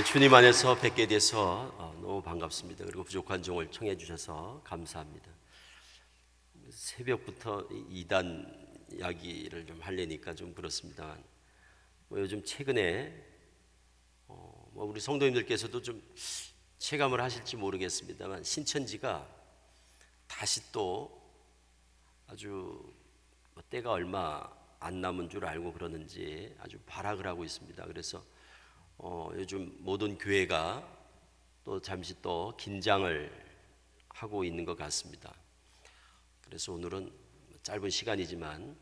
주님 안에서 뵙게 돼서 너무 반갑습니다. 그리고 부족한 종을 청해 주셔서 감사합니다. 새벽부터 이단 이야기를 좀 하려니까 좀 그렇습니다만, 요즘 최근에 우리 성도님들께서도 좀 체감을 하실지 모르겠습니다만, 신천지가 다시 또 아주 때가 얼마 안 남은 줄 알고 그러는지 아주 발악을 하고 있습니다. 그래서 요즘 모든 교회가 또 잠시 또 긴장을 하고 있는 것 같습니다. 그래서 오늘은 짧은 시간이지만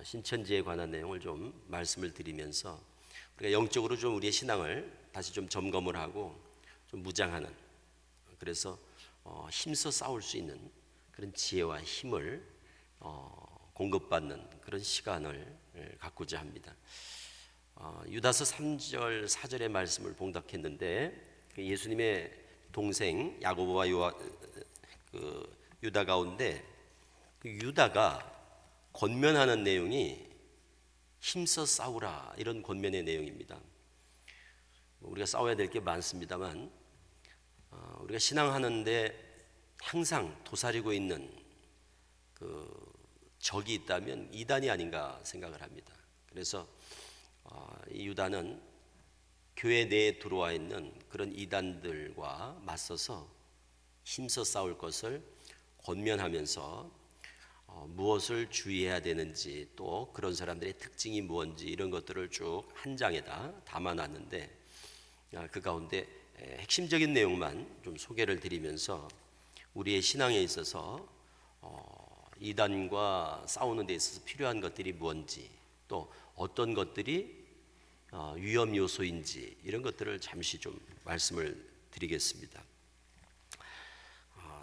신천지에 관한 내용을 좀 말씀을 드리면서 우리가 영적으로 좀 우리의 신앙을 다시 좀 점검을 하고 좀 무장하는, 그래서 힘써 싸울 수 있는 그런 지혜와 힘을 공급받는 그런 시간을 갖고자 합니다. 유다서 3절 4절의 말씀을 봉독했는데, 예수님의 동생 야고보와 유다 가운데 유다가 권면하는 내용이 힘써 싸우라, 이런 권면의 내용입니다. 우리가 싸워야 될 게 많습니다만 우리가 신앙하는데 항상 도사리고 있는 그 적이 있다면 이단이 아닌가 생각을 합니다. 그래서 이 유다는 교회 내에 들어와 있는 그런 이단들과 맞서서 힘써 싸울 것을 권면하면서 무엇을 주의해야 되는지, 또 그런 사람들의 특징이 무엇인지, 이런 것들을 쭉 한 장에다 담아놨는데, 그 가운데 핵심적인 내용만 좀 소개를 드리면서 우리의 신앙에 있어서 이단과 싸우는 데 있어서 필요한 것들이 무엇인지, 또 어떤 것들이 위험 요소인지, 이런 것들을 잠시 좀 말씀을 드리겠습니다.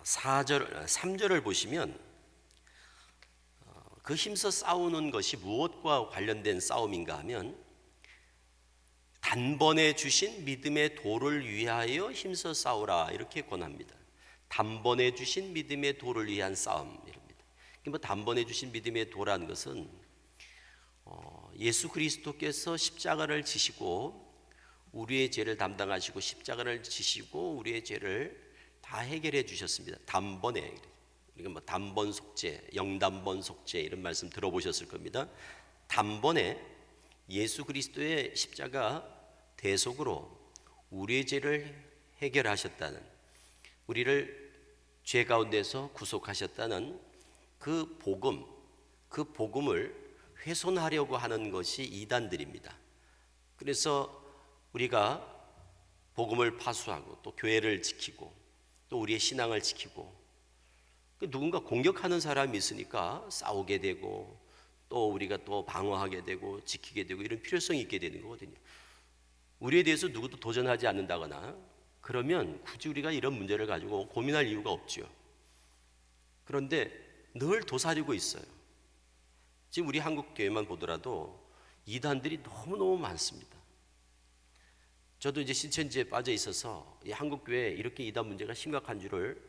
3절을 보시면 그 힘써 싸우는 것이 무엇과 관련된 싸움인가 하면, 단번에 주신 믿음의 도를 위하여 힘써 싸우라, 이렇게 권합니다. 단번에 주신 믿음의 도를 위한 싸움입니다. 단번에 주신 믿음의 도라는 것은 예수 그리스도께서 십자가를 지시고 우리의 죄를 담당하시고 십자가를 지시고 우리의 죄를 다 해결해 주셨습니다. 단번에. 그러니까 단번 속죄, 영단번 속죄, 이런 말씀 들어보셨을 겁니다. 단번에 예수 그리스도의 십자가 대속으로 우리의 죄를 해결하셨다는, 우리를 죄 가운데서 구속하셨다는 그 복음을 훼손하려고 하는 것이 이단들입니다. 그래서 우리가 복음을 파수하고 또 교회를 지키고 또 우리의 신앙을 지키고, 누군가 공격하는 사람이 있으니까 싸우게 되고 또 우리가 또 방어하게 되고 지키게 되고, 이런 필요성이 있게 되는 거거든요. 우리에 대해서 누구도 도전하지 않는다거나 그러면 굳이 우리가 이런 문제를 가지고 고민할 이유가 없죠. 그런데 늘 도사리고 있어요. 지금 우리 한국 교회만 보더라도 이단들이 너무너무 많습니다. 저도 이제 신천지에 빠져 있어서 이 한국 교회에 이렇게 이단 문제가 심각한 줄을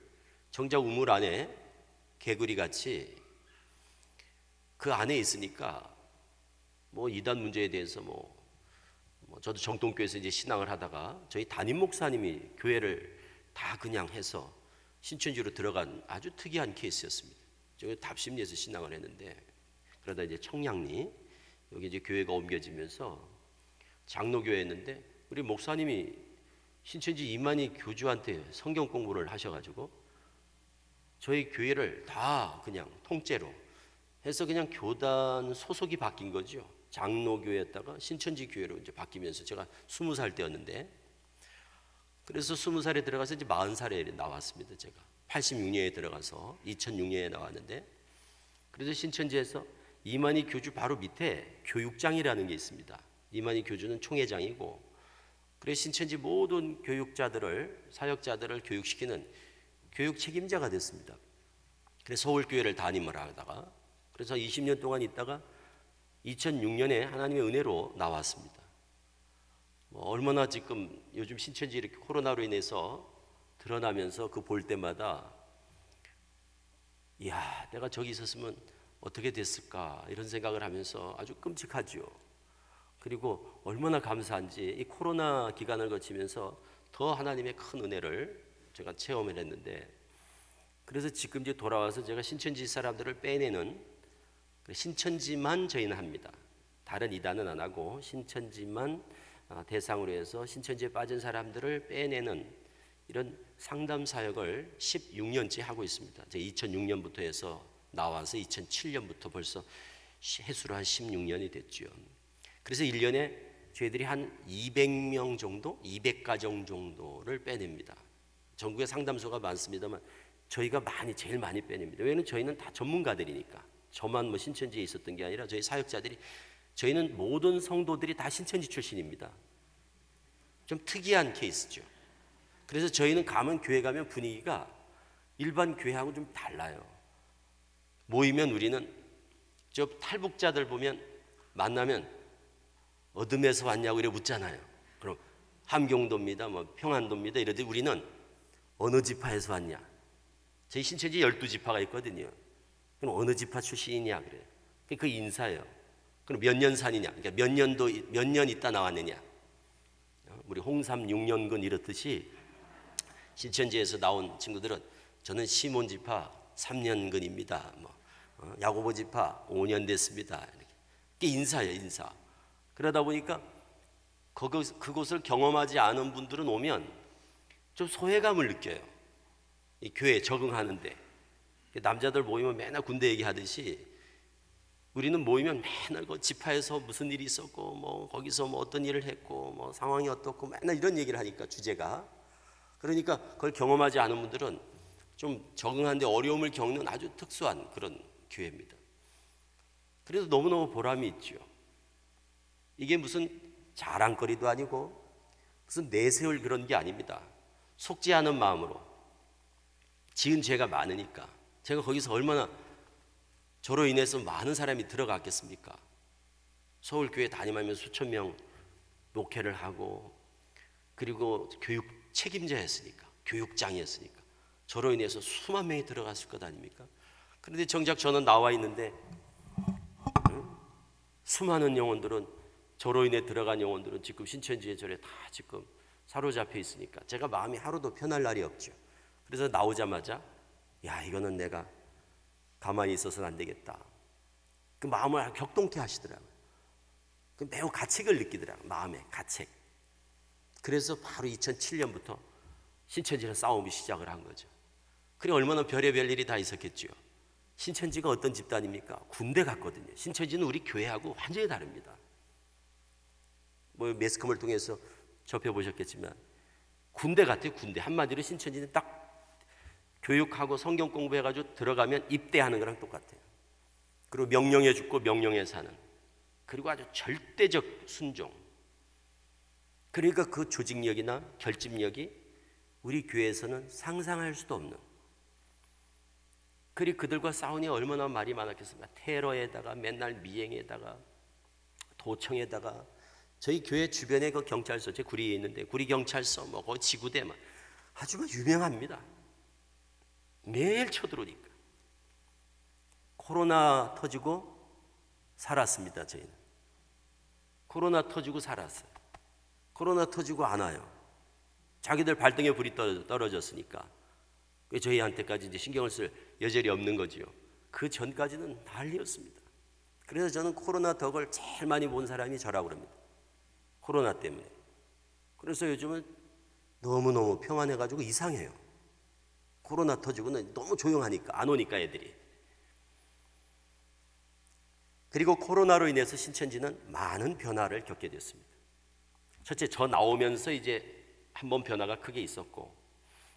정작 우물 안에 개구리 같이 그 안에 있으니까 이단 문제에 대해서 저도 정통교회에서 이제 신앙을 하다가 저희 담임 목사님이 교회를 다 그냥 해서 신천지로 들어간 아주 특이한 케이스였습니다. 제가 답심리에서 신앙을 했는데, 그러다 이제 청량리 여기 이제 교회가 옮겨지면서 장로교회였는데, 우리 목사님이 신천지 이만희 교주한테 성경 공부를 하셔가지고 저희 교회를 다 그냥 통째로 해서 그냥 교단 소속이 바뀐 거죠. 장로교회였다가 신천지 교회로 이제 바뀌면서 제가 20살 때였는데, 그래서 20살에 들어가서 이제 40살에 나왔습니다. 제가 86년에 들어가서 2006년에 나왔는데, 그래서 신천지에서 이만희 교주 바로 밑에 교육장이라는 게 있습니다. 이만희 교주는 총회장이고, 그래서 신천지 모든 교육자들을, 사역자들을 교육시키는 교육 책임자가 됐습니다. 그래서 서울교회를 담임을 하다가, 그래서 20년 동안 있다가 2006년에 하나님의 은혜로 나왔습니다. 얼마나 지금 요즘 신천지 이렇게 코로나로 인해서 드러나면서 그 볼 때마다, 이야, 내가 저기 있었으면 어떻게 됐을까, 이런 생각을 하면서 아주 끔찍하죠. 그리고 얼마나 감사한지 이 코로나 기간을 거치면서 더 하나님의 큰 은혜를 제가 체험을 했는데, 그래서 지금 이제 돌아와서 제가 신천지 사람들을 빼내는, 신천지만 저희는 합니다. 다른 이단은 안 하고 신천지만 대상으로 해서 신천지에 빠진 사람들을 빼내는 이런 상담 사역을 16년째 하고 있습니다. 제가 2006년부터 해서 나와서 2007년부터 벌써 해수로 한 16년이 됐죠. 그래서 1년에 저희들이 한 200명 정도, 200가정 정도를 빼냅니다. 전국에 상담소가 많습니다만 저희가 제일 많이 빼냅니다. 왜냐하면 저희는 다 전문가들이니까. 저만 뭐 신천지에 있었던 게 아니라 저희 사역자들이, 저희는 모든 성도들이 다 신천지 출신입니다. 좀 특이한 케이스죠. 그래서 저희는 교회 가면 분위기가 일반 교회하고 좀 달라요. 모이면 우리는 저 탈북자들 보면 만나면 어둠에서 왔냐고 이래 묻잖아요. 그럼 함경도입니다, 뭐 평안도입니다 이러더니 우리는 어느 지파에서 왔냐? 저희 신천지 12지파가 있거든요. 그럼 어느 지파 출신이냐 그래요. 그 인사예요. 그럼 몇 년 산이냐? 그러니까 몇 년 있다 나왔느냐? 우리 홍삼 6년근 이렇듯이 신천지에서 나온 친구들은 저는 시몬 지파 3년근입니다. 야고보 지파 5년 됐습니다. 이게 인사예요, 인사. 그러다 보니까 그곳을 경험하지 않은 분들은 오면 좀 소외감을 느껴요. 이 교회에 적응하는데. 남자들 모이면 맨날 군대 얘기하듯이 우리는 모이면 맨날 그 지파에서 무슨 일이 있었고 뭐 거기서 뭐 어떤 일을 했고 뭐 상황이 어떻고 맨날 이런 얘기를 하니까 주제가. 그러니까 그걸 경험하지 않은 분들은 좀 적응하는데 어려움을 겪는 아주 특수한 그런 교회입니다. 그래서 너무너무 보람이 있죠. 이게 무슨 자랑거리도 아니고 무슨 내세울 그런 게 아닙니다. 속지 않은 마음으로. 지은 죄가 많으니까. 제가 거기서 얼마나 저로 인해서 많은 사람이 들어갔겠습니까? 서울교회 다니면서 수천 명 목회를 하고, 그리고 교육 책임자였으니까, 교육장이었으니까 저로 인해서 수만 명이 들어갔을 것 아닙니까? 그런데 정작 저는 나와 있는데 수많은 영혼들은, 저로 인해 들어간 영혼들은 지금 신천지에 저래 다 지금 사로잡혀 있으니까 제가 마음이 하루도 편할 날이 없죠. 그래서 나오자마자 야, 이거는 내가 가만히 있어서는 안 되겠다. 그 마음을 격동케 하시더라고요. 그 매우 가책을 느끼더라고요. 마음에 가책. 그래서 바로 2007년부터 신천지랑 싸움이 시작을 한 거죠. 그래 얼마나 별의별 일이 다 있었겠죠. 신천지가 어떤 집단입니까? 군대 같거든요. 신천지는 우리 교회하고 완전히 다릅니다. 뭐 매스컴을 통해서 접해보셨겠지만 군대 같아요. 군대. 한마디로 신천지는 딱 교육하고 성경 공부해가지고 들어가면 입대하는 거랑 똑같아요. 그리고 명령해 죽고 명령해 사는, 그리고 아주 절대적 순종. 그러니까 그 조직력이나 결집력이 우리 교회에서는 상상할 수도 없는. 그리고 그들과 싸우니 얼마나 말이 많았겠습니까? 테러에다가 맨날 미행에다가 도청에다가. 저희 교회 주변에 그 경찰서, 제 구리에 있는데 구리 경찰서 뭐 거기 지구대 막 아주 유명합니다. 매일 쳐들어오니까. 코로나 터지고 살았습니다. 저희는 코로나 터지고 살았어요. 코로나 터지고 안 와요. 자기들 발등에 불이 떨어졌으니까 저희한테까지 이제 신경을 쓸 여절이 없는 거지요. 그 전까지는 난리였습니다. 그래서 저는 코로나 덕을 제일 많이 본 사람이 저라고 그럽니다. 코로나 때문에. 그래서 요즘은 너무너무 평안해가지고 이상해요. 코로나 터지고는 너무 조용하니까, 안 오니까 애들이. 그리고 코로나로 인해서 신천지는 많은 변화를 겪게 됐습니다. 첫째, 저 나오면서 이제 한번 변화가 크게 있었고,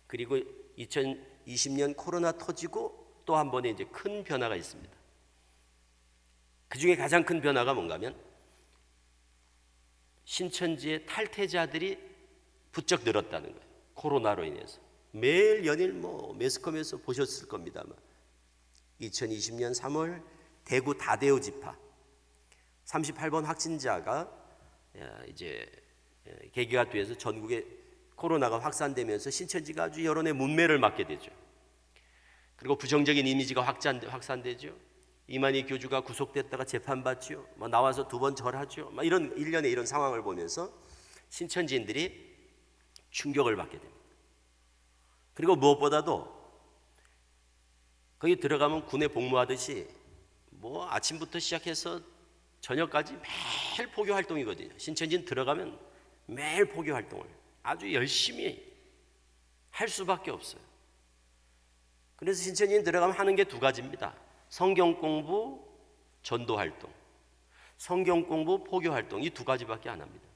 그리고 2020년 코로나 터지고 또 한 번의 이제 큰 변화가 있습니다. 그 중에 가장 큰 변화가 뭔가 하면 신천지의 탈퇴자들이 부쩍 늘었다는 거예요. 코로나로 인해서. 매일 연일 뭐 매스컴에서 보셨을 겁니다만 2020년 3월 대구 다대우 지파 38번 확진자가 이제 계기가 돼서 전국에 코로나가 확산되면서 신천지가 아주 여론의 문매를 맞게 되죠. 그리고 부정적인 이미지가 확산되죠. 이만희 교주가 구속됐다가 재판받지요. 뭐 나와서 2번 절하죠. 막 이런 일련의 이런 상황을 보면서 신천지인들이 충격을 받게 됩니다. 그리고 무엇보다도 거기 들어가면 군에 복무하듯이 뭐 아침부터 시작해서 저녁까지 매일 포교 활동이거든요. 신천지는 들어가면 매일 포교 활동을 아주 열심히 할 수밖에 없어요. 그래서 신천지는 들어가면 하는 게 2가지입니다. 성경 공부, 전도 활동. 성경 공부, 포교 활동, 이 2가지밖에 안 합니다.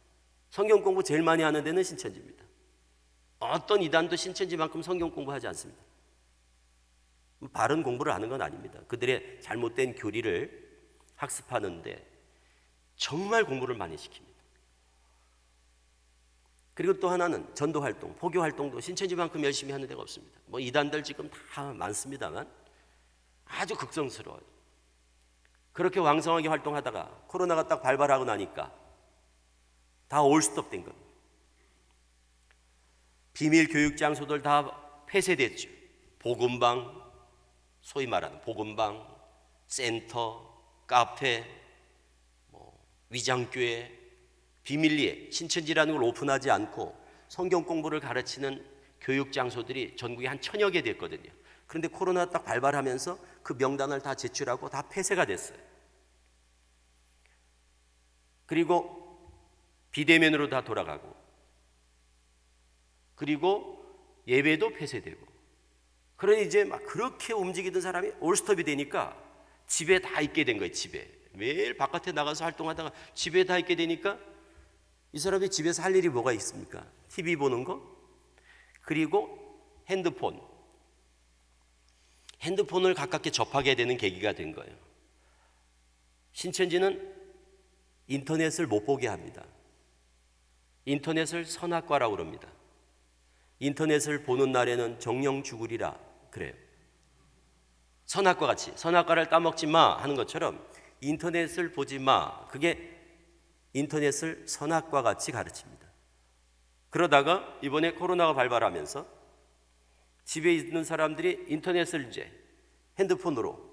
성경 공부 제일 많이 하는 데는 신천지입니다. 어떤 이단도 신천지만큼 성경 공부하지 않습니다. 바른 공부를 하는 건 아닙니다. 그들의 잘못된 교리를 학습하는데 정말 공부를 많이 시킵니다. 그리고 또 하나는 전도 활동, 포교 활동도 신천지만큼 열심히 하는 데가 없습니다. 뭐 이단들 지금 다 많습니다만 아주 극성스러워요. 그렇게 왕성하게 활동하다가 코로나가 딱 발발하고 나니까 다 올스톱 된 겁니다. 비밀 교육 장소들 다 폐쇄됐죠. 복음방, 소위 말하는 복음방, 센터, 카페, 위장교회, 비밀리에 신천지라는 걸 오픈하지 않고 성경 공부를 가르치는 교육 장소들이 전국에 한 1000여 개 됐거든요. 그런데 코로나 딱 발발하면서 그 명단을 다 제출하고 다 폐쇄가 됐어요. 그리고 비대면으로 다 돌아가고, 그리고 예배도 폐쇄되고. 그러니 이제 막 그렇게 움직이던 사람이 올스톱이 되니까 집에 다 있게 된 거예요. 집에 매일 바깥에 나가서 활동하다가 집에 다 있게 되니까 이 사람이 집에서 할 일이 뭐가 있습니까? TV 보는 거, 그리고 핸드폰을 가깝게 접하게 되는 계기가 된 거예요. 신천지는 인터넷을 못 보게 합니다. 인터넷을 선악과라고 그럽니다. 인터넷을 보는 날에는 정령 죽으리라 그래요. 선악과 같이, 선악과를 따먹지 마 하는 것처럼 인터넷을 보지 마, 그게 인터넷을 선악과 같이 가르칩니다. 그러다가 이번에 코로나가 발발하면서 집에 있는 사람들이 인터넷을 이제 핸드폰으로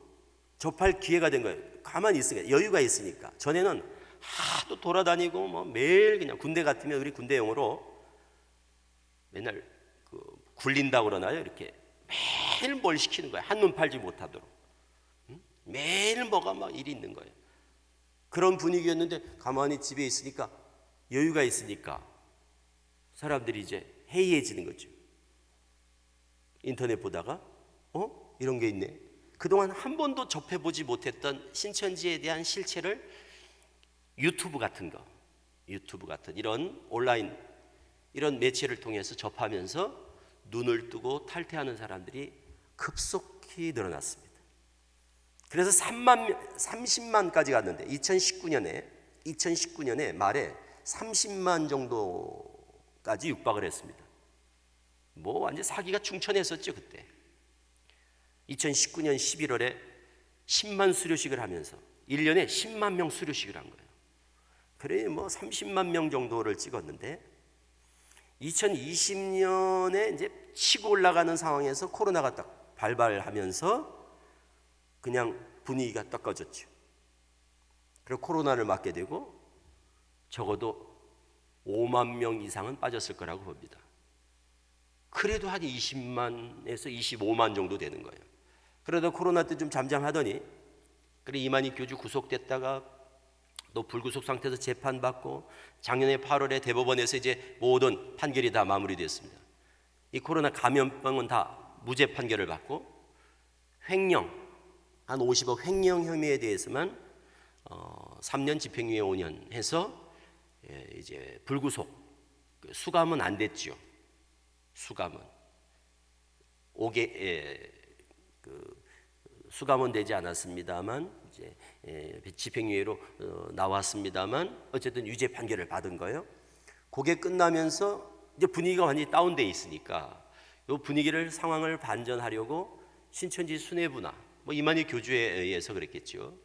접할 기회가 된 거예요. 가만히 있으니까, 여유가 있으니까. 전에는 하도 돌아다니고 뭐 매일 그냥 군대 같으면 우리 군대 용어로 맨날 굴린다고 그러나요? 이렇게 매일 뭘 시키는 거예요. 한눈 팔지 못하도록. 매일 뭐가 막 일이 있는 거예요. 그런 분위기였는데 가만히 집에 있으니까, 여유가 있으니까 사람들이 이제 해이해지는 거죠. 인터넷 보다가 이런 게 있네. 그동안 한 번도 접해보지 못했던 신천지에 대한 실체를 유튜브 같은 이런 온라인 이런 매체를 통해서 접하면서 눈을 뜨고 탈퇴하는 사람들이 급속히 늘어났습니다. 그래서 30만까지 갔는데 2019년에 말에 30만 정도까지 육박을 했습니다. 뭐 완전 사기가 충천했었죠 그때. 2019년 11월에 10만 수료식을 하면서 1년에 10만 명 수료식을 한 거예요. 그래 뭐 30만 명 정도를 찍었는데 2020년에 이제 치고 올라가는 상황에서 코로나가 딱 발발하면서 그냥 분위기가 딱 꺼졌죠. 그리고 코로나를 맞게 되고 적어도 5만 명 이상은 빠졌을 거라고 봅니다. 그래도 한 20만에서 25만 정도 되는 거예요. 그러다 코로나 때 좀 잠잠하더니, 그래 이만희 교주 구속됐다가 또 불구속 상태에서 재판받고 작년에 8월에 대법원에서 이제 모든 판결이 다 마무리됐습니다. 이 코로나 감염병은 다 무죄 판결을 받고 횡령, 한 50억 횡령 혐의에 대해서만 3년 집행유예 5년 해서 이제 불구속, 수감은 안 됐죠. 수감은 수감은 되지 않았습니다만 이제 집행유예로 나왔습니다만 어쨌든 유죄 판결을 받은 거예요. 그게 끝나면서 이제 분위기가 완전히 다운돼 있으니까 이 분위기를 상황을 반전하려고 신천지 수뇌부나 뭐 이만희 교주에 의해서 그랬겠죠.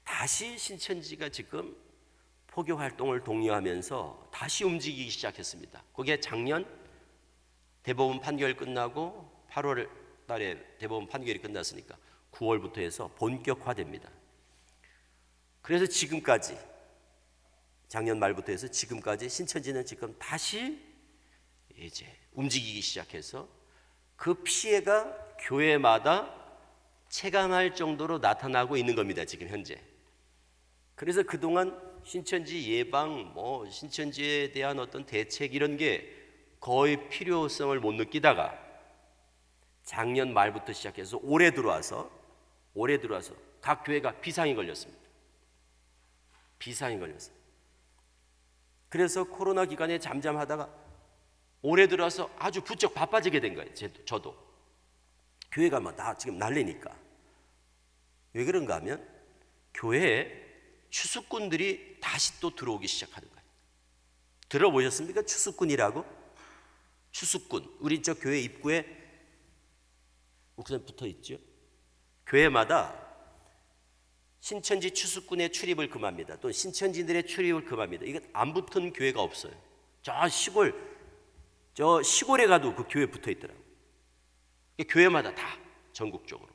다시 신천지가 지금 포교 활동을 독려하면서 다시 움직이기 시작했습니다. 그게 작년 대법원 판결 끝나고 8월 달에 대법원 판결이 끝났으니까 9월부터 해서 본격화됩니다. 그래서 지금까지 작년 말부터 해서 지금까지 신천지는 지금 다시 이제 움직이기 시작해서 그 피해가 교회마다 체감할 정도로 나타나고 있는 겁니다. 지금 현재. 그래서 그동안 신천지 예방, 신천지에 대한 어떤 대책 이런 게 거의 필요성을 못 느끼다가 작년 말부터 시작해서 올해 들어와서 각 교회가 비상이 걸렸습니다. 비상이 걸렸어요. 그래서 코로나 기간에 잠잠하다가 올해 들어와서 아주 부쩍 바빠지게 된 거예요. 저도. 교회가 막 다 지금 난리니까. 왜 그런가 하면 교회에 추수꾼들이 다시 또 들어오기 시작하는 거예요. 들어보셨습니까? 추수꾼이라고? 추수꾼. 우리 저 교회 입구에 우선 붙어 있죠. 교회마다 신천지 추수꾼의 출입을 금합니다. 또 신천지들의 출입을 금합니다. 이거 안 붙은 교회가 없어요. 저 시골에 가도 그 교회 붙어 있더라고요. 교회마다 다 전국적으로.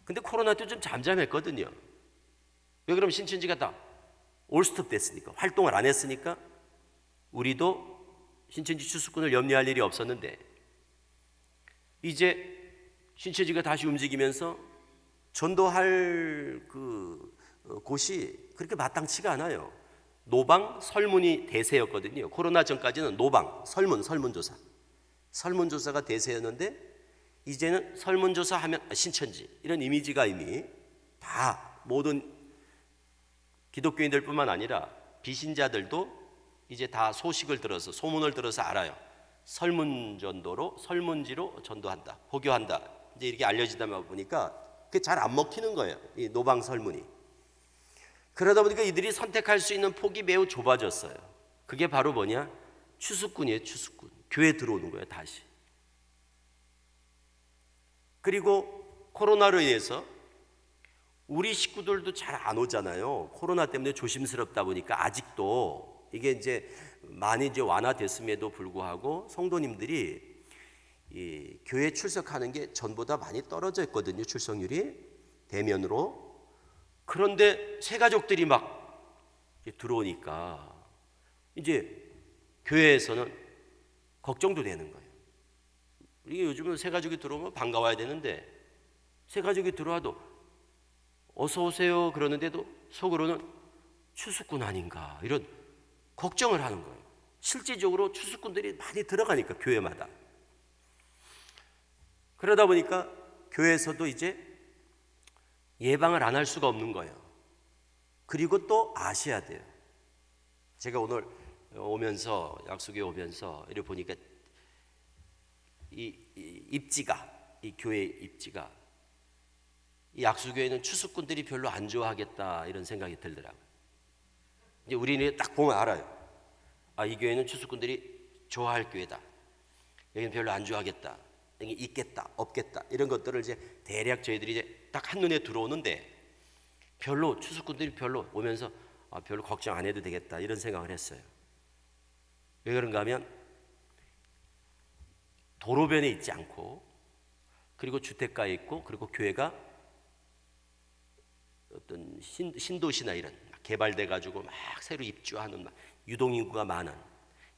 근데 코로나 때 좀 잠잠했거든요. 왜 그러면 신천지가 다 올스톱 됐으니까, 활동을 안 했으니까 우리도 신천지 추수꾼을 염려할 일이 없었는데 이제 신천지가 다시 움직이면서 전도할 그 곳이 그렇게 마땅치가 않아요. 노방, 설문이 대세였거든요. 코로나 전까지는 노방, 설문조사가 대세였는데 이제는 설문조사하면 신천지 이런 이미지가 이미 다 모든 기독교인들뿐만 아니라 비신자들도 이제 다 소식을 들어서 소문을 들어서 알아요. 설문지로 전도한다, 포교한다. 이제 이렇게 알려지다 보니까 그게 잘 안 먹히는 거예요. 이 노방 설문이. 그러다 보니까 이들이 선택할 수 있는 폭이 매우 좁아졌어요. 그게 바로 뭐냐? 추수꾼이에요, 추수꾼. 교회에 들어오는 거예요, 다시. 그리고 코로나로 인해서 우리 식구들도 잘 안 오잖아요. 코로나 때문에 조심스럽다 보니까 아직도 이게 이제 많이 이제 완화됐음에도 불구하고 성도님들이 이 교회 출석하는 게 전보다 많이 떨어져 있거든요. 출석률이 대면으로. 그런데 새가족들이 막 들어오니까 이제 교회에서는 걱정도 되는 거예요. 이게 요즘은 새가족이 들어오면 반가워야 되는데 새가족이 들어와도 어서 오세요 그러는데도 속으로는 추수꾼 아닌가 이런 걱정을 하는 거예요. 실질적으로 추수꾼들이 많이 들어가니까 교회마다. 그러다 보니까 교회에서도 이제 예방을 안 할 수가 없는 거예요. 그리고 또 아셔야 돼요. 제가 오늘 오면서 약속에 오면서 이렇게 보니까 이 교회 입지가 이 약수교회는 추수꾼들이 별로 안 좋아하겠다 이런 생각이 들더라고요. 이제 우리는 딱 보면 알아요. 이 교회는 추수꾼들이 좋아할 교회다. 여기는 별로 안 좋아하겠다. 여기 있겠다, 없겠다 이런 것들을 이제 대략 저희들이 이제 딱 한눈에 들어오는데 별로 추수꾼들이 별로 오면서 별로 걱정 안 해도 되겠다 이런 생각을 했어요. 왜 그런가 하면 도로변에 있지 않고 그리고 주택가에 있고 그리고 교회가 어떤 신도시나 이런 개발돼 가지고 막 새로 입주하는 막 유동인구가 많은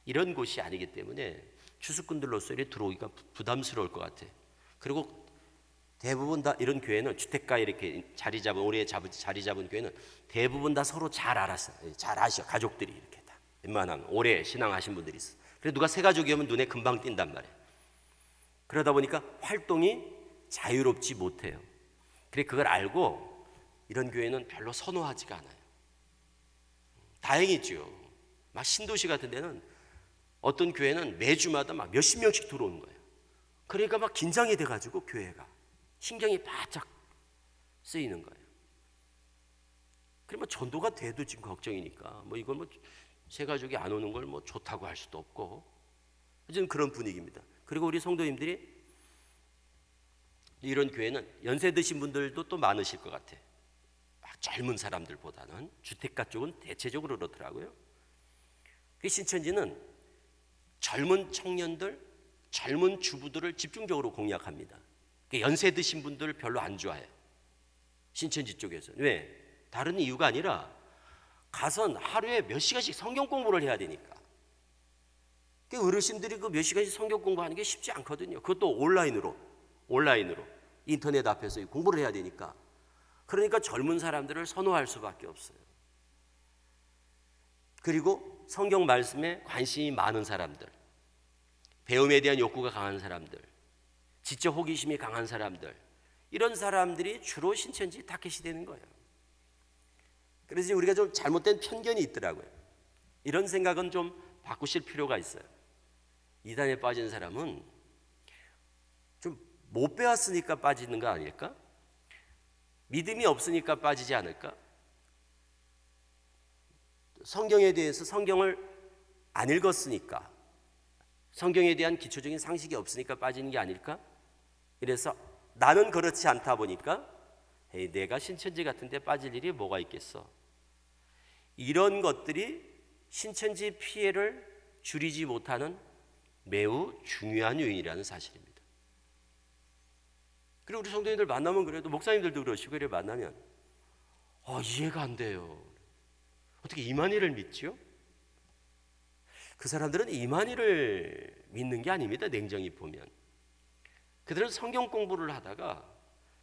이런 곳이 아니기 때문에 추수꾼들로서 이렇게 들어오기가 부담스러울 것 같아요. 그리고 대부분 다 이런 교회는 주택가에 이렇게 오래 자리 잡은 교회는 대부분 다 서로 잘 알았어요. 잘 아셔. 가족들이 이렇게 다 웬만하면 오래 신앙하신 분들이 있어요. 그래서 누가 새 가족이 오면 눈에 금방 띈단 말이에요. 그러다 보니까 활동이 자유롭지 못해요. 그래 그걸 알고 이런 교회는 별로 선호하지가 않아요. 다행이죠. 막 신도시 같은 데는 어떤 교회는 매주마다 막 몇십 명씩 들어오는 거예요. 그러니까 막 긴장이 돼가지고 교회가 신경이 바짝 쓰이는 거예요. 그러면 전도가 돼도 지금 걱정이니까 이건 새 가족이 안 오는 걸 좋다고 할 수도 없고 어쨌든 그런 분위기입니다. 그리고 우리 성도님들이 이런 교회는 연세 드신 분들도 또 많으실 것 같아요. 막 젊은 사람들보다는 주택가 쪽은 대체적으로 그렇더라고요. 그 신천지는 젊은 청년들, 젊은 주부들을 집중적으로 공략합니다. 연세 드신 분들 별로 안 좋아해요. 신천지 쪽에서. 왜? 다른 이유가 아니라 가선 하루에 몇 시간씩 성경 공부를 해야 되니까. 어르신들이 그 몇 시간씩 성경 공부하는 게 쉽지 않거든요. 그것도 온라인으로 인터넷 앞에서 공부를 해야 되니까. 그러니까 젊은 사람들을 선호할 수밖에 없어요. 그리고 성경 말씀에 관심이 많은 사람들, 배움에 대한 욕구가 강한 사람들, 지적 호기심이 강한 사람들, 이런 사람들이 주로 신천지 타겟이 되는 거예요. 그래서 우리가 좀 잘못된 편견이 있더라고요. 이런 생각은 좀 바꾸실 필요가 있어요. 이단에 빠진 사람은 좀 못 배웠으니까 빠지는 거 아닐까? 믿음이 없으니까 빠지지 않을까? 성경에 대해서 성경을 안 읽었으니까, 성경에 대한 기초적인 상식이 없으니까 빠지는 게 아닐까? 그래서 나는 그렇지 않다 보니까 내가 신천지 같은 데 빠질 일이 뭐가 있겠어? 이런 것들이 신천지 피해를 줄이지 못하는 매우 중요한 요인이라는 사실입니다. 그리고 우리 성도님들 만나면 그래도 목사님들도 그러시고 이래 만나면 이해가 안 돼요. 어떻게 이만희를 믿지요? 그 사람들은 이만희를 믿는 게 아닙니다. 냉정히 보면 그들은 성경 공부를 하다가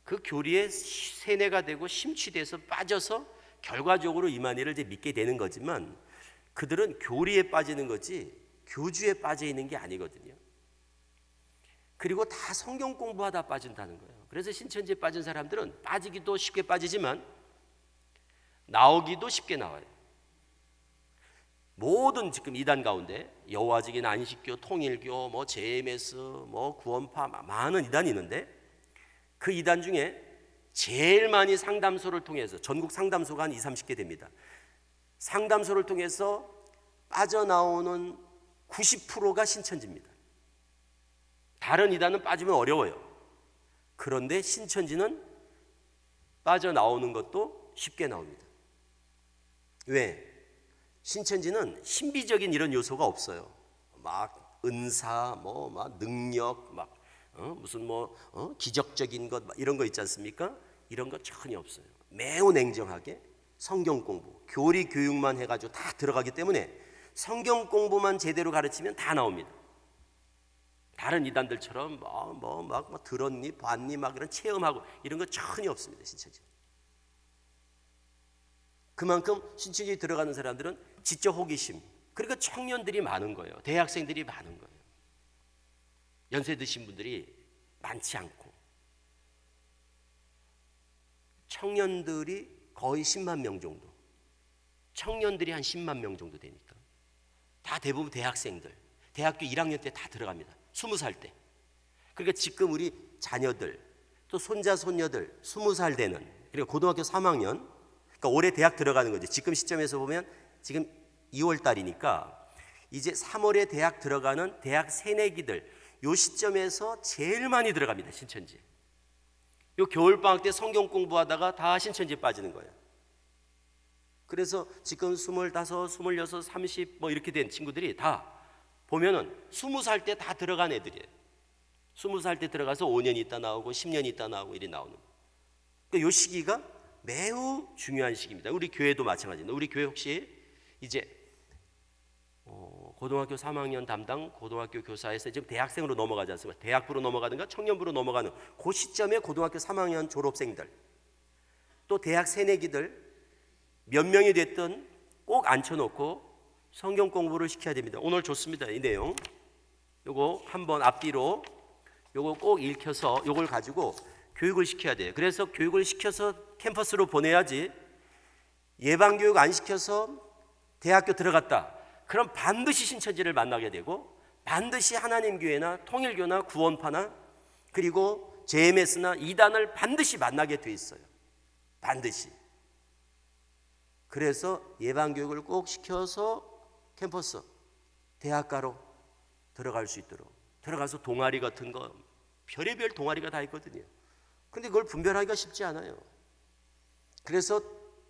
그 교리에 세뇌가 되고 심취돼서 빠져서 결과적으로 이만희를 이제 믿게 되는 거지만 그들은 교리에 빠지는 거지 교주에 빠져 있는 게 아니거든요. 그리고 다 성경 공부하다 빠진다는 거예요. 그래서 신천지에 빠진 사람들은 빠지기도 쉽게 빠지지만 나오기도 쉽게 나와요. 모든 지금 이단 가운데 여호와직인 안식교, 통일교, 뭐 JMS, 뭐 구원파 많은 이단이 있는데 그 이단 중에 제일 많이 상담소를 통해서 전국 상담소가 한 20, 30개 됩니다. 상담소를 통해서 빠져나오는 90%가 신천지입니다. 다른 이단은 빠지면 어려워요. 그런데 신천지는 빠져나오는 것도 쉽게 나옵니다. 왜? 신천지는 신비적인 이런 요소가 없어요. 막 은사, 막 능력, 무슨 기적적인 것 이런 거 있지 않습니까? 이런 거 전혀 없어요. 매우 냉정하게 성경 공부, 교리 교육만 해가지고 다 들어가기 때문에 성경 공부만 제대로 가르치면 다 나옵니다. 다른 이단들처럼 막 들었니, 봤니, 막 이런 체험하고 이런 거 전혀 없습니다. 신천지. 그만큼 신천지에 들어가는 사람들은 지적 호기심, 그러니까 청년들이 많은 거예요. 대학생들이 많은 거예요. 연세 드신 분들이 많지 않고 청년들이 거의 10만 명 정도, 청년들이 한 10만 명 정도 되니까 다 대부분 대학생들, 대학교 1학년 때 다 들어갑니다. 20살 때. 그러니까 지금 우리 자녀들 또 손자 손녀들 20살 되는, 그리고 고등학교 3학년, 그러니까 올해 대학 들어가는 거죠. 지금 시점에서 보면 지금 2월 달이니까 이제 3월에 대학 들어가는 대학 새내기들, 요 시점에서 제일 많이 들어갑니다. 신천지. 요 겨울방학 때 성경 공부하다가 다 신천지에 빠지는 거예요. 그래서 지금 25, 26, 30 이렇게 된 친구들이 다 보면은 20살 때 다 들어간 애들이에요. 20살 때 들어가서 5년 있다 나오고 10년 있다 나오고 이렇게 나오는 거예요. 그러니까 이 시기가 매우 중요한 시기입니다. 우리 교회도 마찬가지입니다. 우리 교회 혹시 이제 고등학교 3학년 담당 고등학교 교사에서 지금 대학생으로 넘어가지 않습니까? 대학부로 넘어가든가 청년부로 넘어가는 그 시점에 고등학교 3학년 졸업생들 또 대학 새내기들 몇 명이 됐든 꼭 앉혀놓고 성경 공부를 시켜야 됩니다. 오늘 좋습니다. 이 내용 요거 한번 앞뒤로 요거 꼭 읽혀서 요걸 가지고 교육을 시켜야 돼요. 그래서 교육을 시켜서 캠퍼스로 보내야지 예방교육 안 시켜서 대학교 들어갔다 그럼 반드시 신천지를 만나게 되고 반드시 하나님 교회나 통일교나 구원파나 그리고 JMS나 이단을 반드시 만나게 돼 있어요. 반드시. 그래서 예방교육을 꼭 시켜서 캠퍼스 대학가로 들어갈 수 있도록, 들어가서 동아리 같은 거 별의별 동아리가 다 있거든요. 근데 그걸 분별하기가 쉽지 않아요. 그래서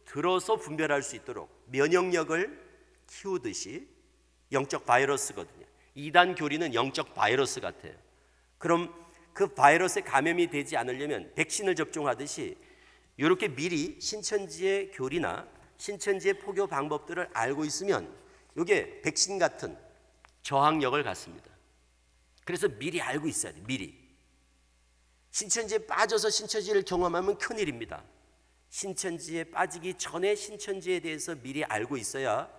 들어서 분별할 수 있도록 면역력을 키우듯이, 영적 바이러스거든요. 이단 교리는 영적 바이러스 같아요. 그럼 그 바이러스에 감염이 되지 않으려면 백신을 접종하듯이 이렇게 미리 신천지의 교리나 신천지의 포교 방법들을 알고 있으면 이게 백신 같은 저항력을 갖습니다. 그래서 미리 알고 있어야 돼. 미리. 신천지에 빠져서 신천지를 경험하면 큰일입니다. 신천지에 빠지기 전에 신천지에 대해서 미리 알고 있어야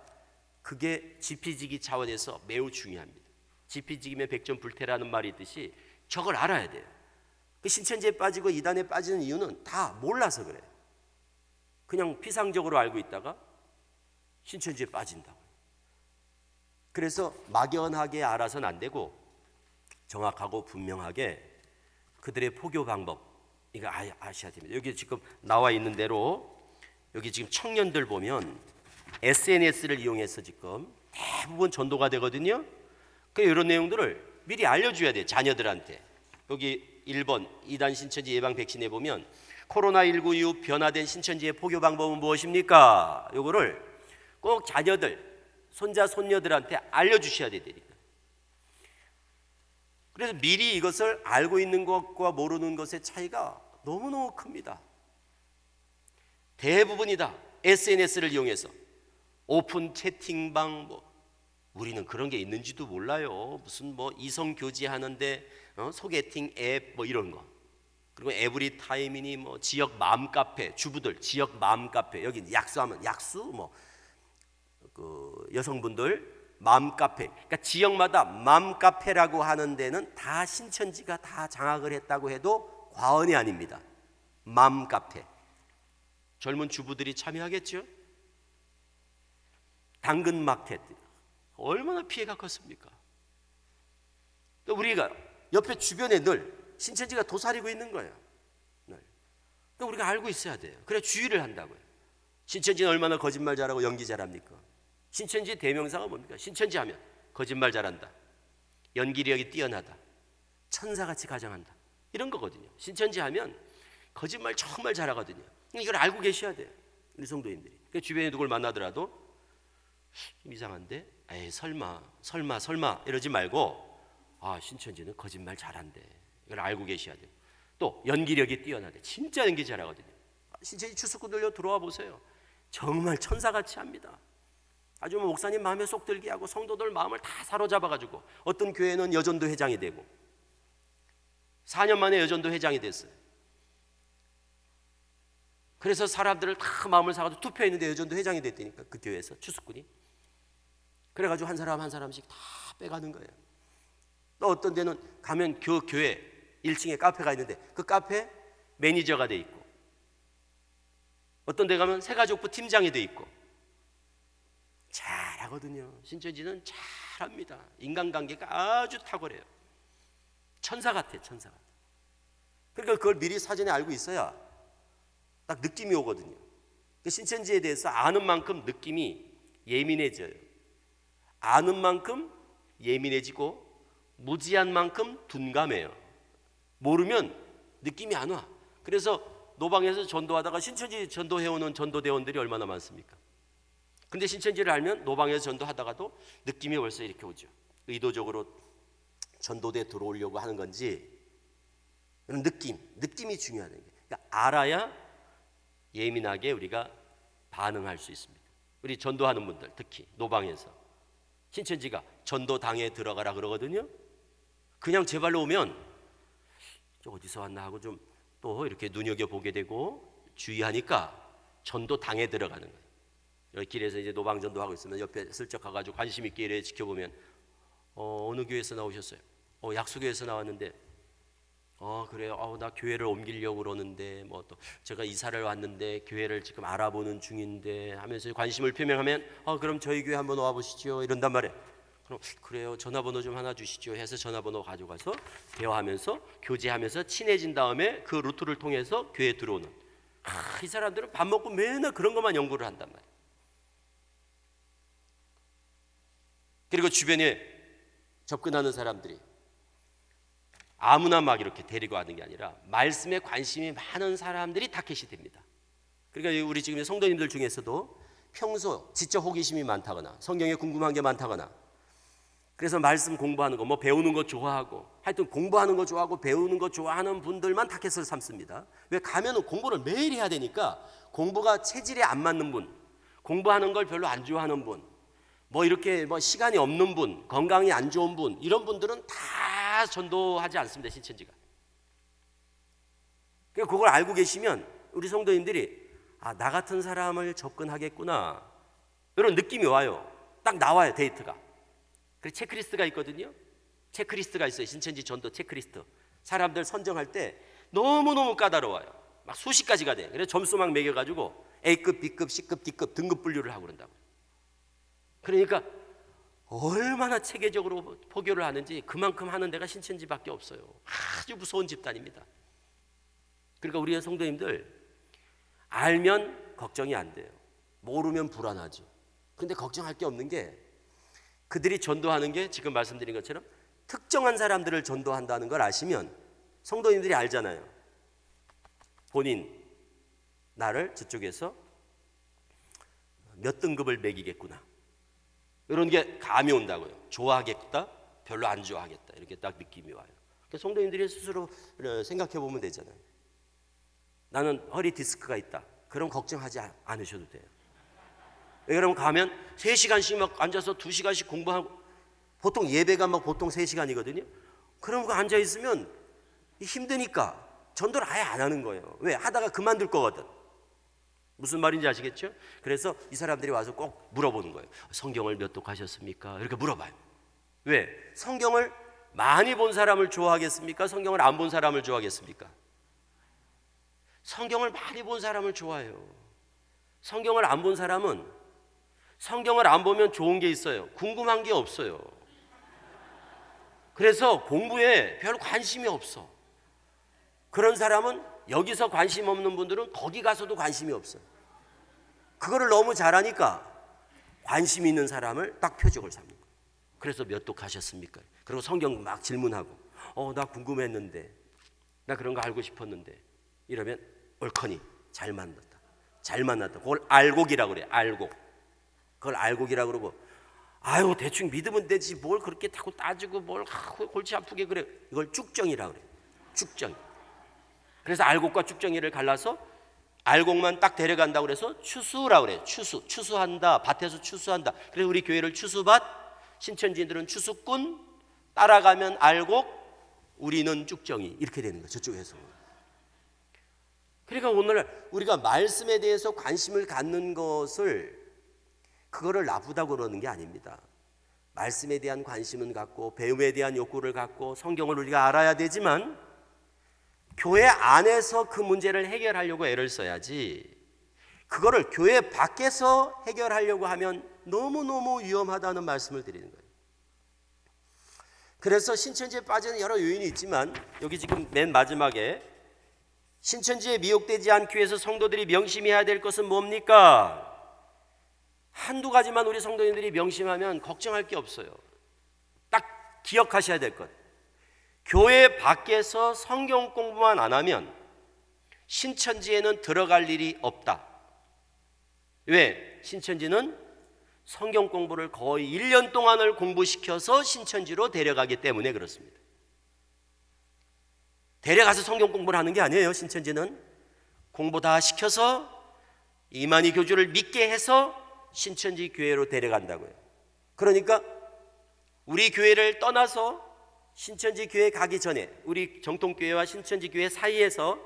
그게 지피지기 차원에서 매우 중요합니다. 지피지기면 백전불태라는 말이 있듯이 저걸 알아야 돼요. 그 신천지에 빠지고 이단에 빠지는 이유는 다 몰라서 그래요. 그냥 피상적으로 알고 있다가 신천지에 빠진다고. 그래서 막연하게 알아서는 안 되고 정확하고 분명하게 그들의 포교 방법 이거 아셔야 됩니다. 여기 지금 나와 있는 대로 여기 지금 청년들 보면 SNS를 이용해서 지금 대부분 전도가 되거든요. 그 이런 내용들을 미리 알려줘야 돼요. 자녀들한테. 여기 1번 이단 신천지 예방 백신에 보면 코로나19 이후 변화된 신천지의 포교 방법은 무엇입니까? 요거를 꼭 자녀들, 손자, 손녀들한테 알려주셔야 되니까. 그래서 미리 이것을 알고 있는 것과 모르는 것의 차이가 너무너무 큽니다. 대부분이 다 SNS를 이용해서 오픈 채팅방 우리는 그런 게 있는지도 몰라요. 무슨 이성 교제하는데 소개팅 앱 이런 거. 그리고 에브리 타임이니 지역 맘 카페, 주부들 지역 맘 카페. 여기 약수하면 약수 그 여성분들 맘 카페. 그러니까 지역마다 맘 카페라고 하는 데는 다 신천지가 다 장악을 했다고 해도 과언이 아닙니다. 맘 카페. 젊은 주부들이 참여하겠죠? 당근 마켓. 얼마나 피해가 컸습니까? 또 우리가 옆에 주변에 늘 신천지가 도사리고 있는 거예요. 또 우리가 알고 있어야 돼요. 그래 주의를 한다고요. 신천지는 얼마나 거짓말 잘하고 연기 잘합니까? 신천지의 대명사가 뭡니까? 신천지 하면 거짓말 잘한다, 연기력이 뛰어나다, 천사같이 가정한다, 이런 거거든요. 신천지 하면 거짓말 정말 잘하거든요. 이걸 알고 계셔야 돼요, 우리 성도님들이. 그러니까 주변에 누굴 만나더라도 좀 이상한데, 에이 설마 이러지 말고, 아 신천지는 거짓말 잘한대, 이걸 알고 계셔야 돼요. 또 연기력이 뛰어나대, 진짜 연기 잘하거든요. 신천지 추수꾼들요 들어와 보세요. 정말 천사같이 합니다. 아주 목사님 마음에 쏙 들게 하고 성도들 마음을 다 사로잡아가지고 어떤 교회는 여전도 회장이 되고 4년 만에 여전도 회장이 됐어요. 그래서 사람들을 다 마음을 사가지고 투표했는데 여전도 회장이 됐다니까, 그 교회에서 추수꾼이. 그래가지고 한 사람 한 사람씩 다 빼가는 거예요. 또 어떤 데는 가면 그 교회 1층에 카페가 있는데 그 카페 매니저가 돼 있고, 어떤 데 가면 새가족부 팀장이 돼 있고. 잘하거든요. 신천지는 잘합니다. 인간관계가 아주 탁월해요. 천사 같아, 천사 같아. 그러니까 그걸 미리 사전에 알고 있어야 딱 느낌이 오거든요. 신천지에 대해서 아는 만큼 느낌이 예민해져요. 아는 만큼 예민해지고 무지한 만큼 둔감해요. 모르면 느낌이 안 와. 그래서 노방에서 전도하다가 신천지 전도해오는 전도대원들이 얼마나 많습니까? 근데 신천지를 알면 노방에서 전도하다가도 느낌이 벌써 이렇게 오죠. 의도적으로 전도대에 들어오려고 하는 건지, 그런 느낌이 중요하다는 거예요. 그러니까 알아야 예민하게 우리가 반응할 수 있습니다. 우리 전도하는 분들, 특히 노방에서 신천지가 전도당에 들어가라 그러거든요. 그냥 제 발로 오면 저 어디서 왔나 하고 좀 또 이렇게 눈여겨보게 되고 주의하니까 전도당에 들어가는 거예요. 여기 길에서 이제 노방 전도하고 있으면 옆에 슬쩍 가가지고 관심 있게 이래 지켜보면 어느 교회에서 나오셨어요? 약수교회에서 나왔는데, 그래요. 나 교회를 옮기려고 그러는데, 또 제가 이사를 왔는데 교회를 지금 알아보는 중인데 하면서 관심을 표명하면, 그럼 저희 교회 한번 와보시죠, 이런단 말이에요. 그럼 그래요, 전화번호 좀 하나 주시죠 해서 전화번호 가져가서 대화하면서 교제하면서 친해진 다음에 그 루트를 통해서 교회에 들어오는, 이 사람들은 밥 먹고 맨날 그런 것만 연구를 한단 말이에요. 그리고 주변에 접근하는 사람들이 아무나 막 이렇게 데리고 가는 게 아니라 말씀에 관심이 많은 사람들이 타겟이 됩니다. 그러니까 우리 지금 성도님들 중에서도 평소 지적 호기심이 많다거나 성경에 궁금한 게 많다거나 그래서 말씀 공부하는 거, 뭐 배우는 거 좋아하고, 하여튼 공부하는 거 좋아하고 배우는 거 좋아하는 분들만 타겟을 삼습니다. 왜? 가면은 공부를 매일 해야 되니까 공부가 체질에 안 맞는 분, 공부하는 걸 별로 안 좋아하는 분, 뭐 이렇게 뭐 시간이 없는 분, 건강이 안 좋은 분, 이런 분들은 다 전도하지 않습니다. 신천지가. 그걸 알고 계시면 우리 성도님들이 나 같은 사람을 접근하겠구나, 이런 느낌이 와요. 딱 나와요, 데이터가. 그래서 체크리스트가 있거든요. 체크리스트가 있어요. 신천지 전도 체크리스트. 사람들 선정할 때 너무너무 까다로워요. 막 수십 가지가 돼. 그래서 점수 막 매겨가지고 A급, B급, C급, D급 등급 분류를 하고 그런다고. 그러니까 얼마나 체계적으로 포교를 하는지 그만큼 하는 데가 신천지밖에 없어요. 아주 무서운 집단입니다. 그러니까 우리 성도님들, 알면 걱정이 안 돼요. 모르면 불안하죠. 그런데 걱정할 게 없는 게, 그들이 전도하는 게 지금 말씀드린 것처럼 특정한 사람들을 전도한다는 걸 아시면 성도님들이 알잖아요. 본인, 나를 저쪽에서 몇 등급을 매기겠구나, 이런 게 감이 온다고요. 좋아하겠다, 별로 안 좋아하겠다, 이렇게 딱 느낌이 와요. 그러니까 성도님들이 스스로 생각해 보면 되잖아요. 나는 허리 디스크가 있다. 그럼 걱정하지 않으셔도 돼요. 여러분 가면 3시간씩 막 앉아서 2시간씩 공부하고, 보통 예배가 막 보통 3시간이거든요. 그럼 그 앉아 있으면 힘드니까 전도를 아예 안 하는 거예요. 왜? 하다가 그만둘 거거든. 무슨 말인지 아시겠죠? 그래서 이 사람들이 와서 꼭 물어보는 거예요. 성경을 몇 독 하셨습니까? 이렇게 물어봐요. 왜? 성경을 많이 본 사람을 좋아하겠습니까? 성경을 안 본 사람을 좋아하겠습니까? 성경을 많이 본 사람을 좋아해요. 성경을 안 본 사람은, 성경을 안 보면 좋은 게 있어요. 궁금한 게 없어요. 그래서 공부에 별 관심이 없어. 그런 사람은, 여기서 관심 없는 분들은 거기 가서도 관심이 없어요. 그거를 너무 잘하니까 관심 있는 사람을 딱 표적을 삼는 거예요. 그래서 몇 독 하셨습니까? 그리고 성경 막 질문하고, 나 궁금했는데, 나 그런 거 알고 싶었는데, 이러면 옳거니 잘 만났다, 잘 만났다. 그걸 알곡이라고 그래요. 알곡. 그걸 알곡이라고 그러고, 아유 대충 믿으면 되지 뭘 그렇게 자꾸 따지고 뭘 골치 아프게 그래. 이걸 쭉정이라고 그래요. 쭉정. 그래서 알곡과 쭉정이를 갈라서 알곡만 딱 데려간다고 그래서 추수라고 그래요. 추수한다. 밭에서 추수한다. 그래서 우리 교회를 추수밭, 신천지인들은 추수꾼, 따라가면 알곡, 우리는 쭉정이, 이렇게 되는 거예요. 저쪽에서. 그러니까 오늘 우리가 말씀에 대해서 관심을 갖는 것을, 그거를 나쁘다고 그러는 게 아닙니다. 말씀에 대한 관심은 갖고, 배움에 대한 욕구를 갖고, 성경을 우리가 알아야 되지만, 교회 안에서 그 문제를 해결하려고 애를 써야지, 그거를 교회 밖에서 해결하려고 하면 너무너무 위험하다는 말씀을 드리는 거예요. 그래서 신천지에 빠지는 여러 요인이 있지만, 여기 지금 맨 마지막에 신천지에 미혹되지 않기 위해서 성도들이 명심해야 될 것은 뭡니까? 한두 가지만 우리 성도님들이 명심하면 걱정할 게 없어요. 딱 기억하셔야 될 것. 교회 밖에서 성경 공부만 안 하면 신천지에는 들어갈 일이 없다. 왜? 신천지는 성경 공부를 거의 1년 동안을 공부시켜서 신천지로 데려가기 때문에 그렇습니다. 데려가서 성경 공부를 하는 게 아니에요. 신천지는 공부 다 시켜서 이만희 교주를 믿게 해서 신천지 교회로 데려간다고요. 그러니까 우리 교회를 떠나서 신천지 교회 가기 전에 우리 정통교회와 신천지 교회 사이에서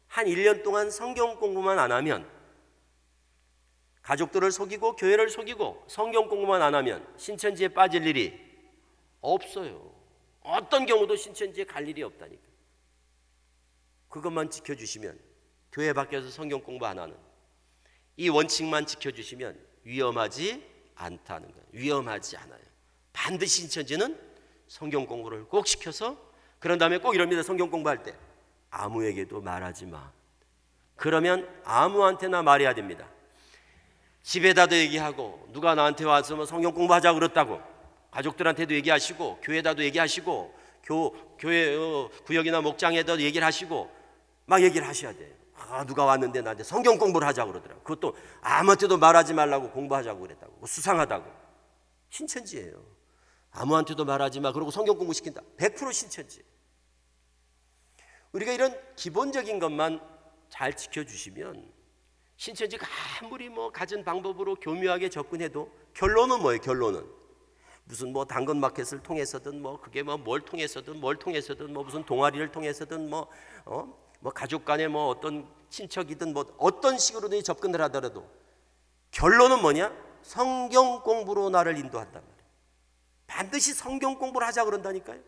한 1년 동안 성경 공부만 안 하면, 가족들을 속이고 교회를 속이고 성경 공부만 안 하면 신천지에 빠질 일이 없어요. 어떤 경우도 신천지에 갈 일이 없다니까. 그것만 지켜주시면, 교회 밖에서 성경 공부 안 하는 이 원칙만 지켜주시면 위험하지 않다는 거예요. 위험하지 않아요. 반드시 신천지는 성경 공부를 꼭 시켜서, 그런 다음에 꼭 이럽니다. 성경 공부할 때 아무에게도 말하지 마. 그러면 아무한테나 말해야 됩니다. 집에다도 얘기하고, 누가 나한테 와서 뭐 성경 공부하자고 그랬다고 가족들한테도 얘기하시고, 교회에다도 얘기하시고, 교회 구역이나 목장에도 얘기를 하시고, 막 얘기를 하셔야 돼요. 누가 왔는데 나한테 성경 공부를 하자고 그러더라고. 그것도 아무한테도 말하지 말라고 공부하자고 그랬다고. 수상하다고. 신천지예요. 아무한테도 말하지 마. 그러고 성경 공부시킨다. 100% 신천지. 우리가 이런 기본적인 것만 잘 지켜주시면 신천지가 아무리 가진 방법으로 교묘하게 접근해도 결론은 뭐예요? 결론은 무슨 당근마켓을 통해서든 그게 뭘 통해서든 무슨 동아리를 통해서든 가족 간에 어떤 친척이든 어떤 식으로든 접근을 하더라도 결론은 뭐냐? 성경 공부로 나를 인도한단 말이에요. 반드시 성경 공부를 하자 그런다니까요.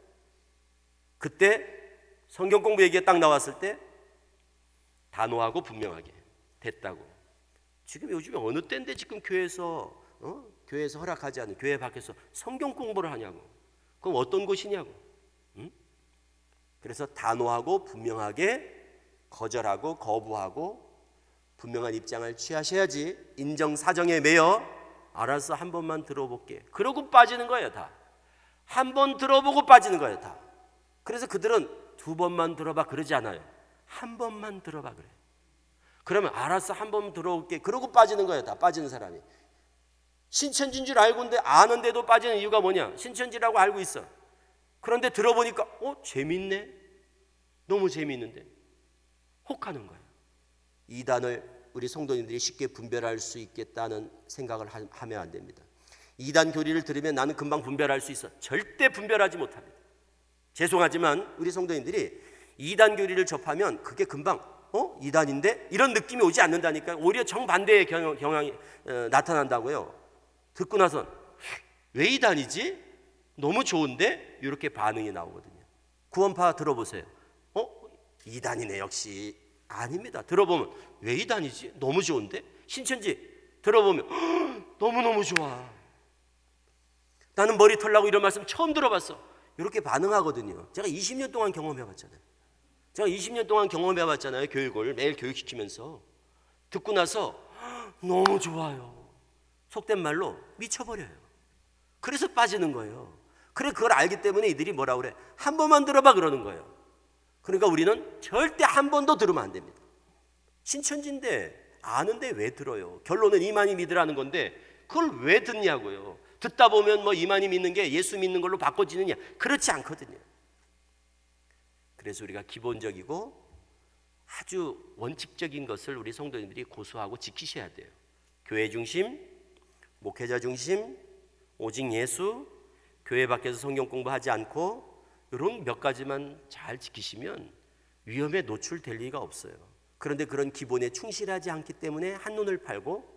그때 성경 공부 얘기가 딱 나왔을 때 단호하고 분명하게 됐다고. 지금 요즘에 어느 때인데 지금 교회에서 허락하지 않은 교회 밖에서 성경 공부를 하냐고. 그럼 어떤 곳이냐고. 그래서 단호하고 분명하게 거절하고 거부하고 분명한 입장을 취하셔야지 인정사정에 매여 알아서 한 번만 들어볼게. 그러고 빠지는 거예요. 다. 한 번 들어보고 빠지는 거예요. 다. 그래서 그들은 두 번만 들어봐 그러지 않아요. 한 번만 들어봐 그래. 그러면 알았어 한 번 들어올게. 그러고 빠지는 거예요. 다 빠지는 사람이. 신천지인 줄 알고인데 아는데도 빠지는 이유가 뭐냐? 신천지라고 알고 있어. 그런데 들어보니까 재밌네. 너무 재밌는데 혹하는 거예요. 이단을 우리 성도님들이 쉽게 분별할 수 있겠다는 생각을 하면 안 됩니다. 이단 교리를 들으면 나는 금방 분별할 수 있어. 절대 분별하지 못합니다. 죄송하지만 우리 성도님들이 이단 교리를 접하면 그게 금방 이단인데? 이런 느낌이 오지 않는다니까요. 오히려 정반대의 경향이 나타난다고요. 듣고 나선 왜 이단이지? 너무 좋은데? 이렇게 반응이 나오거든요. 구원파 들어보세요. 이단이네 역시. 아닙니다. 들어보면 왜 이단이지? 너무 좋은데? 신천지 들어보면 너무너무 좋아. 나는 머리 털라고 이런 말씀 처음 들어봤어. 이렇게 반응하거든요. 제가 20년 동안 경험해봤잖아요. 교육을 매일 교육시키면서 듣고 나서 너무 좋아요. 속된 말로 미쳐버려요. 그래서 빠지는 거예요. 그래 그걸 알기 때문에 이들이 뭐라 그래? 한 번만 들어봐 그러는 거예요. 그러니까 우리는 절대 한 번도 들으면 안 됩니다. 신천지인데 아는데 왜 들어요? 결론은 이만희 믿으라는 건데 그걸 왜 듣냐고요. 듣다 보면 이만희 믿는 게 예수 믿는 걸로 바꿔지느냐? 그렇지 않거든요. 그래서 우리가 기본적이고 아주 원칙적인 것을 우리 성도님들이 고수하고 지키셔야 돼요. 교회 중심, 목회자 중심, 오직 예수, 교회 밖에서 성경 공부하지 않고 이런 몇 가지만 잘 지키시면 위험에 노출될 리가 없어요. 그런데 그런 기본에 충실하지 않기 때문에 한눈을 팔고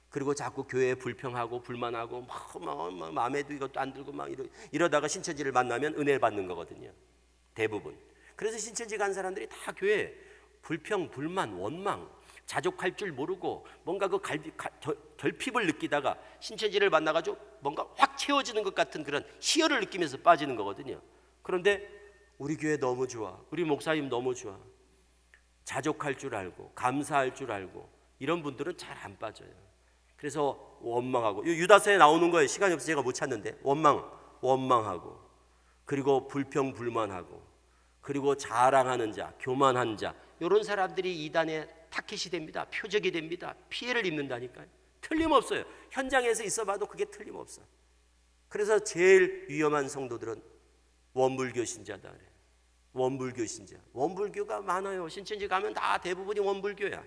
그리고 자꾸 교회에 불평하고 불만하고 마음에도 이것도 안 들고 이러다가 신천지를 만나면 은혜 받는 거거든요. 대부분. 그래서 신천지 간 사람들이 다 교회 불평, 불만, 원망, 자족할 줄 모르고 뭔가 그 결핍을 느끼다가 신천지를 만나가지고 뭔가 확 채워지는 것 같은 그런 희열을 느끼면서 빠지는 거거든요. 그런데 우리 교회 너무 좋아. 우리 목사님 너무 좋아. 자족할 줄 알고 감사할 줄 알고 이런 분들은 잘 안 빠져요. 그래서 원망하고 유다서에 나오는 거예요. 시간이 없어서 제가 못 찾는데 원망하고 그리고 불평불만하고 그리고 자랑하는 자, 교만한 자 이런 사람들이 이단의 타켓이 됩니다. 표적이 됩니다. 피해를 입는다니까요. 틀림없어요. 현장에서 있어봐도 그게 틀림없어. 그래서 제일 위험한 성도들은 원불교 신자다 그래요. 원불교 신자. 원불교가 많아요. 신천지 가면 다 대부분이 원불교야.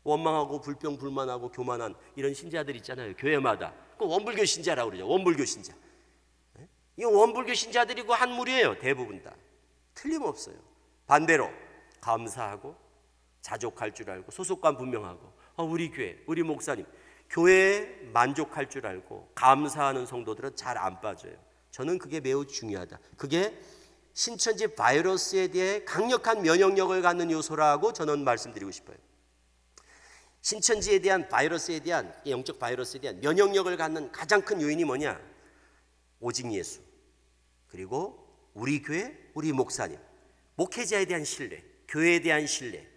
원망하고 불평 불만하고 교만한 이런 신자들 있잖아요. 교회마다. 그 원불교 신자라고 그러죠. 원불교 신자. 이 원불교 신자들이고 한 무리예요. 대부분 다. 틀림없어요. 반대로 감사하고 자족할 줄 알고 소속감 분명하고 우리 교회, 우리 목사님 교회에 만족할 줄 알고 감사하는 성도들은 잘 안 빠져요. 저는 그게 매우 중요하다. 그게 신천지 바이러스에 대해 강력한 면역력을 갖는 요소라고 저는 말씀드리고 싶어요. 신천지에 대한 바이러스에 대한 영적 바이러스에 대한 면역력을 갖는 가장 큰 요인이 뭐냐? 오직 예수 그리고 우리 교회, 우리 목사님 목회자에 대한 신뢰, 교회에 대한 신뢰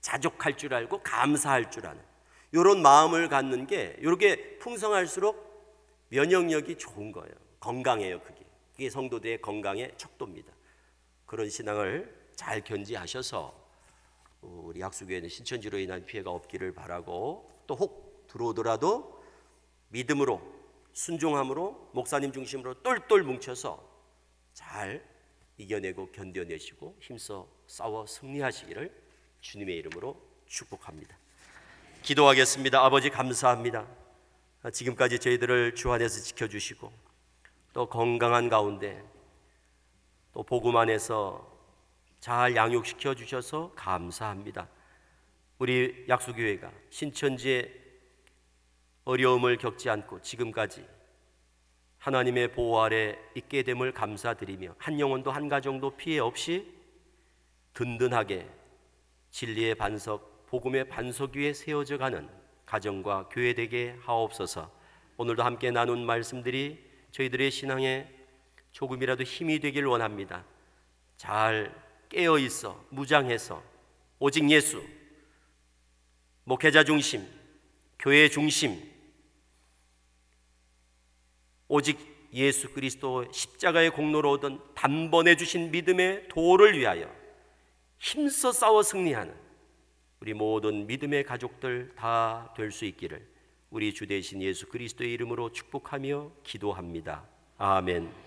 자족할 줄 알고 감사할 줄 아는 이런 마음을 갖는 게 이렇게 풍성할수록 면역력이 좋은 거예요. 건강해요. 그게 성도들의 건강의 척도입니다. 그런 신앙을 잘 견지하셔서 우리 약수교회는 신천지로 인한 피해가 없기를 바라고 또 혹 들어오더라도 믿음으로 순종함으로 목사님 중심으로 똘똘 뭉쳐서 잘 이겨내고 견뎌내시고 힘써 싸워 승리하시기를 주님의 이름으로 축복합니다. 기도하겠습니다. 아버지 감사합니다. 지금까지 저희들을 주 안에서 지켜주시고 또 건강한 가운데 또 복음 안에서 잘 양육시켜 주셔서 감사합니다. 우리 약수교회가 신천지의 어려움을 겪지 않고 지금까지 하나님의 보호 아래 있게 됨을 감사드리며 한 영혼도 한 가정도 피해 없이 든든하게 진리의 반석, 복음의 반석 위에 세워져 가는 가정과 교회 되게 하옵소서. 오늘도 함께 나눈 말씀들이 저희들의 신앙에 조금이라도 힘이 되길 원합니다. 잘 깨어 있어 무장해서 오직 예수, 목회자 중심, 교회 중심, 오직 예수 그리스도 십자가의 공로로 얻은 단번에 주신 믿음의 도를 위하여 힘써 싸워 승리하는 우리 모든 믿음의 가족들 다 될 수 있기를 우리 주 되신 예수 그리스도의 이름으로 축복하며 기도합니다. 아멘.